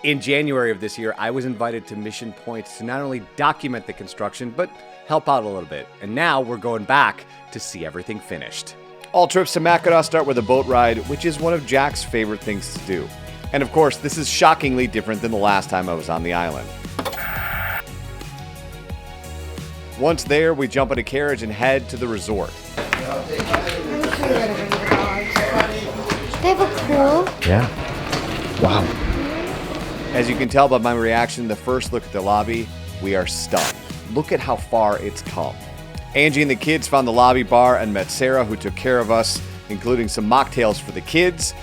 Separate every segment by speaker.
Speaker 1: In January of this year, I was invited to Mission Point to not only document the construction, but help out a little bit. And now we're going back to see everything finished. All trips to Mackinac start with a boat ride, which is one of Jack's favorite things to do. And of course, this is shockingly different than the last time I was on the island. Once there, we jump in a carriage and head to the resort.
Speaker 2: They have a pool?
Speaker 1: Yeah. Wow. As you can tell by my reaction, the first look at the lobby, we are stunned. Look at how far it's come. Angie and the kids found the lobby bar and met Sarah, who took care of us, including some mocktails for the kids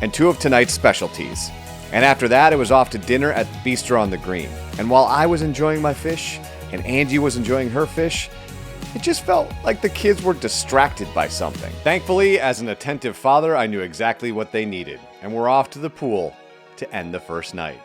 Speaker 1: and 2 of tonight's specialties. And after that, it was off to dinner at the Bistro on the Green. And while I was enjoying my fish and Angie was enjoying her fish, it just felt like the kids were distracted by something. Thankfully, as an attentive father, I knew exactly what they needed, and we're off to the pool to end the first night.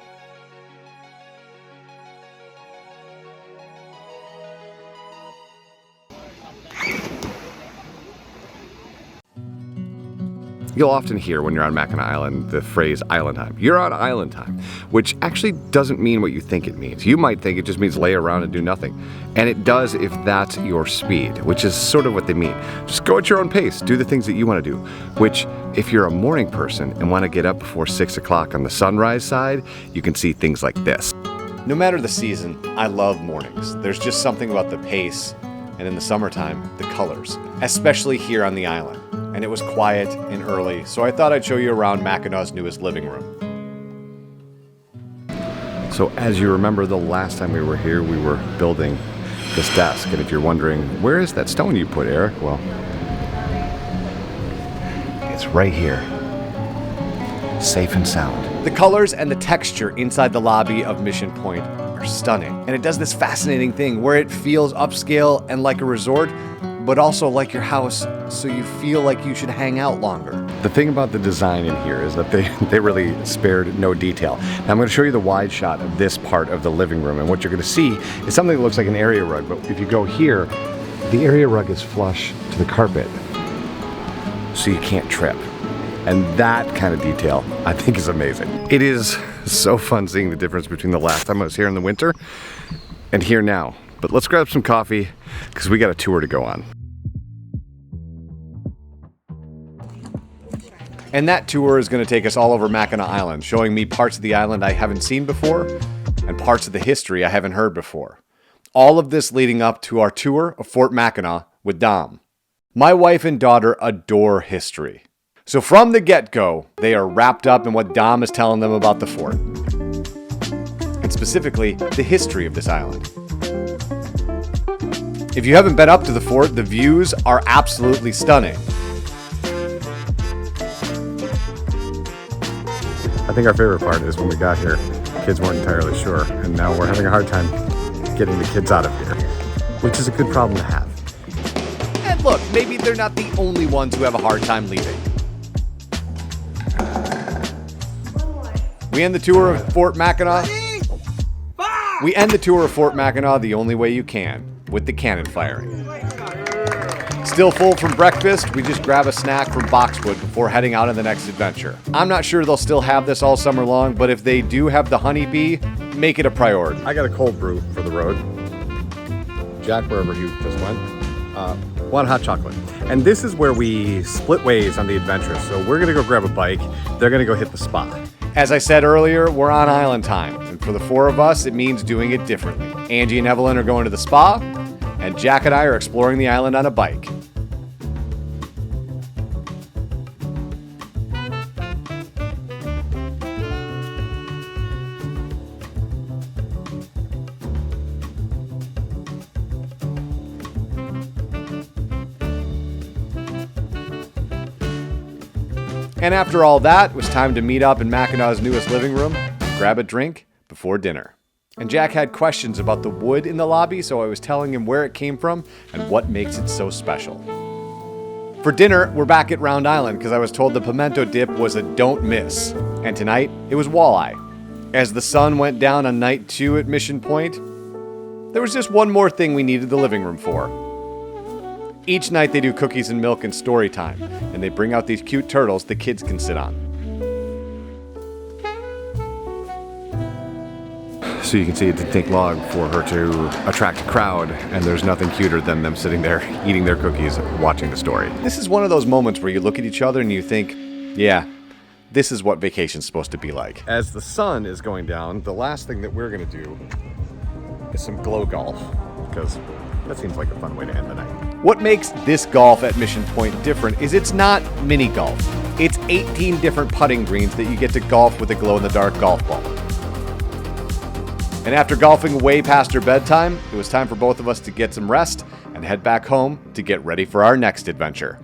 Speaker 1: You'll often hear when you're on Mackinac Island the phrase island time. You're on island time, which actually doesn't mean what you think it means. You might think it just means lay around and do nothing. And it does if that's your speed, which is sort of what they mean. Just go at your own pace, do the things that you want to do, which if you're a morning person and want to get up before 6 o'clock on the sunrise side, you can see things like this. No matter the season, I love mornings. There's just something about the pace, and in the summertime, the colors, especially here on the island. And it was quiet and early, so I thought I'd show you around Mackinac's newest living room. So as you remember, the last time we were here, we were building this desk. And if you're wondering, where is that stone you put, Eric? Well, it's right here, safe and sound. The colors and the texture inside the lobby of Mission Point are stunning. And it does this fascinating thing where it feels upscale and like a resort, but also like your house, so you feel like you should hang out longer. The thing about the design in here is that they really spared no detail. Now I'm going to show you the wide shot of this part of the living room, and what you're going to see is something that looks like an area rug, but if you go here, the area rug is flush to the carpet, so you can't trip. And that kind of detail, I think, is amazing. It is so fun seeing the difference between the last time I was here in the winter and here now. But let's grab some coffee, because we got a tour to go on. And that tour is going to take us all over Mackinac Island, showing me parts of the island I haven't seen before and parts of the history I haven't heard before. All of this leading up to our tour of Fort Mackinac with Dom. My wife and daughter adore history. So from the get-go, they are wrapped up in what Dom is telling them about the fort. And specifically, the history of this island. If you haven't been up to the fort, the views are absolutely stunning. I think our favorite part is when we got here, kids weren't entirely sure, and now we're having a hard time getting the kids out of here, which is a good problem to have. And look, maybe they're not the only ones who have a hard time leaving. We end the tour of Fort Mackinac. We end the tour of Fort Mackinac the only way you can, with the cannon firing. Still full from breakfast, we just grab a snack from Boxwood before heading out on the next adventure. I'm not sure they'll still have this all summer long, but if they do have the honeybee, make it a priority. I got a cold brew for the road. Jack, wherever you just went, one hot chocolate. And this is where we split ways on the adventure. So we're gonna go grab a bike, they're gonna go hit the spa. As I said earlier, we're on island time, and for the 4 of us, it means doing it differently. Angie and Evelyn are going to the spa, and Jack and I are exploring the island on a bike. And after all that, it was time to meet up in Mackinac's newest living room, grab a drink before dinner. And Jack had questions about the wood in the lobby, so I was telling him where it came from and what makes it so special. For dinner, we're back at Round Island because I was told the pimento dip was a don't miss. And tonight, it was walleye. As the sun went down on night 2 at Mission Point, there was just one more thing we needed the living room for. Each night they do cookies and milk and Storytime, and they bring out these cute turtles the kids can sit on. So you can see it didn't take long for her to attract a crowd, and there's nothing cuter than them sitting there eating their cookies, watching the story. This is one of those moments where you look at each other and you think, yeah, this is what vacation's supposed to be like. As the sun is going down, the last thing that we're gonna do is some glow golf, because that seems like a fun way to end the night. What makes this golf at Mission Point different is it's not mini golf. It's 18 different putting greens that you get to golf with a glow-in-the-dark golf ball. And after golfing way past her bedtime, it was time for both of us to get some rest and head back home to get ready for our next adventure.